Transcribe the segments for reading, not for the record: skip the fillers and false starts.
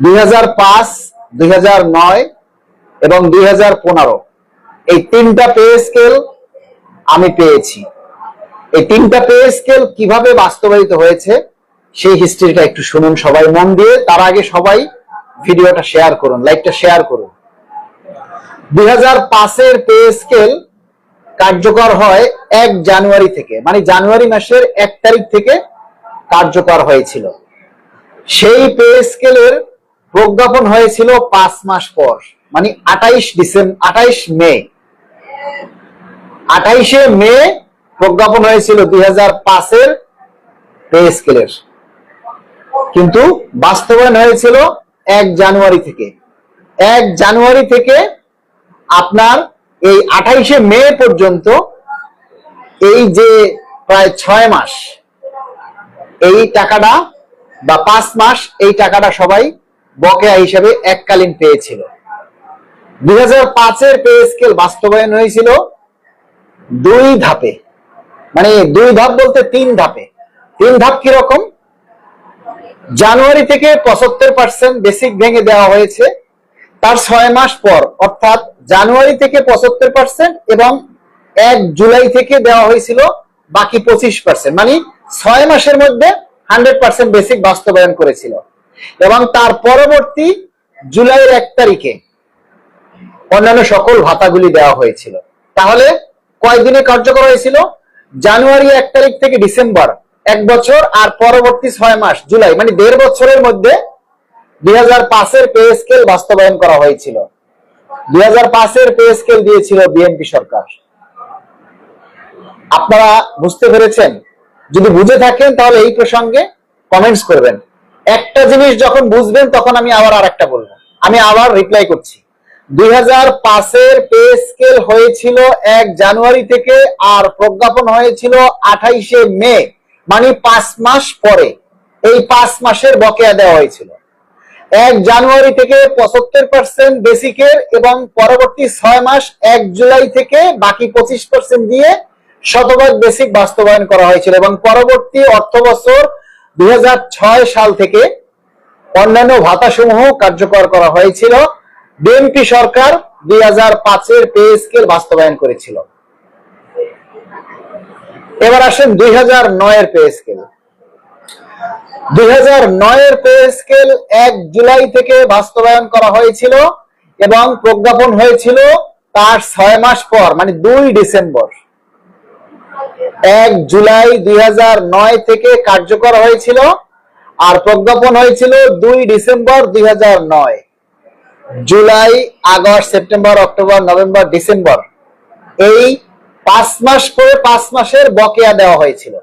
2005, 2009 এবং 2015 এই তিনটা পে স্কেল আমি পেয়েছি। এই তিনটা পে স্কেল কিভাবে বাস্তবায়িত হয়েছে সেই হিস্ট্রিটা একটু শুনুন সবাই মন দিয়ে। তার আগে সবাই ভিডিওটা শেয়ার করুন, লাইকটা শেয়ার করুন। 2005 পে স্কেল কার্যকর হয় 1 জানুয়ারি থেকে, মানে জানুয়ারি মাসের 1 তারিখ থেকে কার্যকর হয়েছিল। সেই পে স্কেলের প্রজ্ঞাপন হয়েছিল 5 মাস পর, মানে 28 মে। 28 মে প্রজ্ঞাপন হয়েছিল 2005 পে স্কেলের, কিন্তু বাস্তবায়ন হয়েছিল 1 জানুয়ারি থেকে। 1 জানুয়ারি থেকে আপনার এই 28 মে পর্যন্ত এই যে প্রায় 6 মাস এই টাকাটা বা 5 মাস এই টাকাটা সবাই বকেয়া হিসেবে এককালীন পেয়েছিল। 2005 পে স্কেল বাস্তবায়ন হয়েছিল 2 ধাপে, মানে 2 ধাপ বলতে 3 ধাপে। 3 ধাপ কিরকম? জানুয়ারি থেকে 75% বেসিক ভেঙে দেওয়া হয়েছে, তার 6 মাস পর অর্থাৎ জানুয়ারি থেকে 75% এবং 1 জুলাই থেকে দেওয়া হয়েছিল বাকি 25%, মানে 6 মাসের মধ্যে 100% বেসিক বাস্তবায়ন করেছিল। এবং তার পরবর্তী জুলাইয়ের 1 তারিখে অন্যান্য সকল ভাতাগুলি দেওয়া হয়েছিল। তাহলে কয়দিনে কার্যকর হয়েছিল? জানুয়ারি 1 তারিখ থেকে ডিসেম্বর 1 বছর, আর পরবর্তী 6 মাস জুলাই, মানে 1.5 বছরের মধ্যে 2005 পে স্কেল বাস্তবায়ন করা হয়েছিল। 2005 পে স্কেল দিয়েছিল বিএনপি সরকার। আপনারা বুঝতে পেরেছেন? যদি বুঝে থাকেন তাহলে এই প্রসঙ্গে কমেন্টস করবেন। একটা জিনিস যখন বুঝবেন তখন আমি আবার আরেকটা বলবো, আমি আবার রিপ্লাই করছি। 2005 পে স্কেল হয়েছিল 1 জানুয়ারি থেকে, আর প্রজ্ঞাপন হয়েছিল 28 মে, মানে 5 মাস পরে। এই 5 মাসের বকেয়া দেওয়া হয়েছিল। 1 জানুয়ারি থেকে 75% বেসিকের এবং পরবর্তী 6 মাস 1 জুলাই থেকে বাকি 25% দিয়ে শতভাগ বেসিক বাস্তবায়ন করা হয়েছিল। এবং পরবর্তী অর্থ বছর 2006 সাল থেকে অন্যান্য ভাতাসমূহ কার্যকর করা হয়েছিল। বিএনপি সরকার 2005 পে স্কেল বাস্তবায়ন করেছিল। এবার আসেন 2009 pay scale. 2009 pay scale 1 July থেকে বাস্তবায়ন করা হয়েছিল এবং প্রজ্ঞাপন হয়েছিল তার 6 মাস পর, মানে 2 ডিসেম্বর। 1 জুলাই 2009 থেকে কার্যকর হয়েছিল আর প্রজ্ঞাপন হয়েছিল 2 December 2009। July, August, September, October, November, December, এই 5 মাস করে 5 মাসের বকেয়া দেওয়া হয়েছিল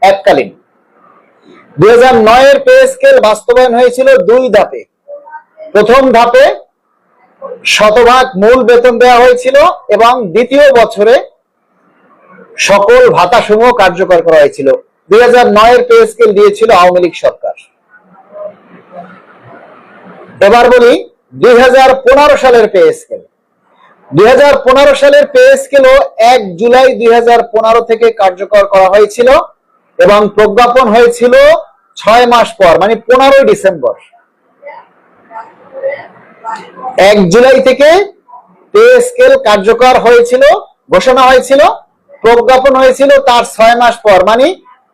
এককালীন। 2009 পে স্কেল বাস্তবায়ন হয়েছিল 2 ধাপে। প্রথম ধাপে শতভাগ মূল বেতন দেওয়া হয়েছিল এবং দ্বিতীয় বছরে সকল ভাতাসমূহ কার্যকর করা হয়েছিল। 2009 পে স্কেল দিয়েছিল আওয়ামী লীগ সরকার। এবার বলি 2015 সালের পে স্কেল। 2015 সালের পে স্কেলও 1 জুলাই 2015 থেকে কার্যকর করা হয়েছিল এবং প্রজ্ঞাপন হয়েছিল 6 মাস পর, মানে 15 ডিসেম্বর। 1 জুলাই থেকে পে স্কেল কার্যকর হয়েছিল, ঘোষণা হয়েছিল, প্রজ্ঞাপন হয়েছিল তার 6 মাস পর, মানে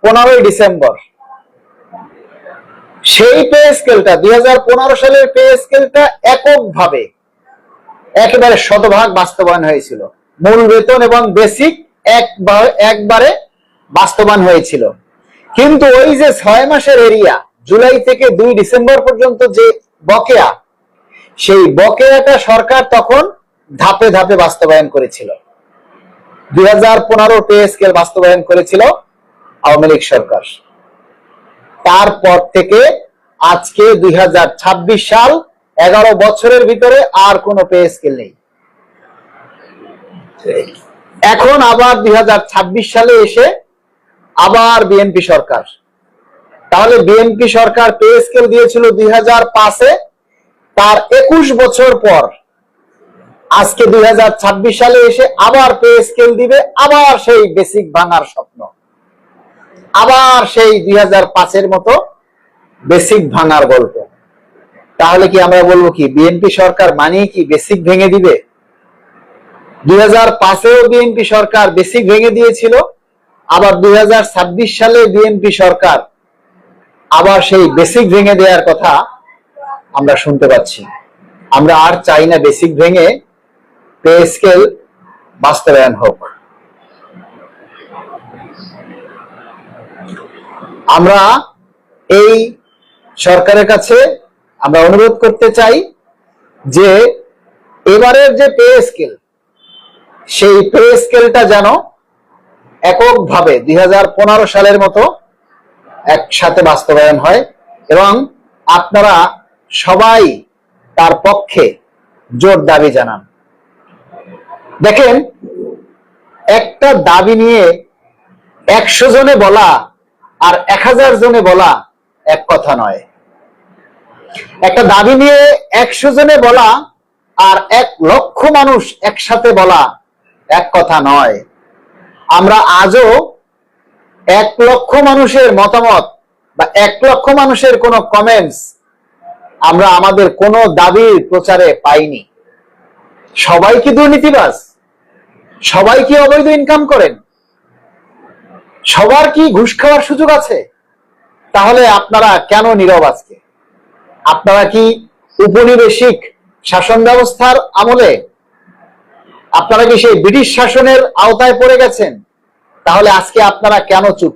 15 ডিসেম্বর। সেই পে স্কেলটা 2015 সালের পে স্কেলটা এককভাবে একেবারে শতভাগ বাস্তবায়ন হয়েছিল। মূল বেতন এবং বেসিক একবারে বাস্তবায়ন হয়েছিল। কিন্তু ওই যে 6 মাসের এরিয়া, জুলাই থেকে 2 ডিসেম্বর পর্যন্ত যে বকেয়া, সেই বকেয়াটা সরকার তখন ধাপে ধাপে বাস্তবায়ন করেছিল। 2015 পে স্কেল বাস্তবায়ন করেছিল আওয়ামী লীগ সরকার। তারপর থেকে আজকে 2026 সাল, 11 বছরের ভিতরে আর কোনো পে স্কেল নেই। এখন আবার 2026 সালে এসে আবার বিএনপি সরকার। তাহলে বিএনপি সরকার পে স্কেল দিয়েছিল 2005-এ, তার 21 বছর পর আজকে 2026 সালে এসে আবার পে স্কেল দিবে, আবার সেই বেসিক ভাঙার স্বপ্ন, আবার সেই 2005-এর মতো বেসিক ভাঙার গল্প। তাহলে কি আমরা বলবো কি বিএনপি সরকার মানে কি বেসিক ভেঙে দিবে? 2005-এও বিএনপি সরকার বেসিক ভেঙে দিয়েছিল, আবার 2026 সালে বিএনপি সরকার আবার সেই বেসিক ভেঙে দেওয়ার কথা আমরা শুনতে পাচ্ছি। আমরা আর চাই না বেসিক ভেঙে পে স্কেল বাস্তবায়ন হোক। আমরা এই সরকারের কাছে আমরা অনুরোধ করতে চাই যে এবারের যে পে স্কেল, সেই পে স্কেলটা যেন এককভাবে 2015 সালের মতো একসাথে বাস্তবায়ন হয় এবং আপনারা সবাই তার পক্ষে জোর দাবি জানান। দেখেন, একটা দাবি নিয়ে 100 জনে বলা আর 1000 জনে বলা এক কথা নয়। একটা দাবি নিয়ে 100 জনে বলা আর 1 লক্ষ মানুষ একসাথে বলা এক কথা নয়। আমরা আজও 1 লক্ষ মানুষের মতামত বা 1 লক্ষ মানুষের কোনো কমেন্টস আমরা আমাদের কোনো দাবির প্রচারে পাইনি। সবাই কি দুর্নীতিবাজ? সবাই কি অবৈধ ইনকাম করেন? সবার কি ঘুষ খাওয়ার সুযোগ আছে? তাহলে আপনারা কেন নীরব আজকে? আপনারা কি উপনিবেশিক শাসন ব্যবস্থার আমলে? আপনারা কি সেই ব্রিটিশ শাসনের আওতায় পড়ে গেছেন? তাহলে আজকে আপনারা কেন চুপ?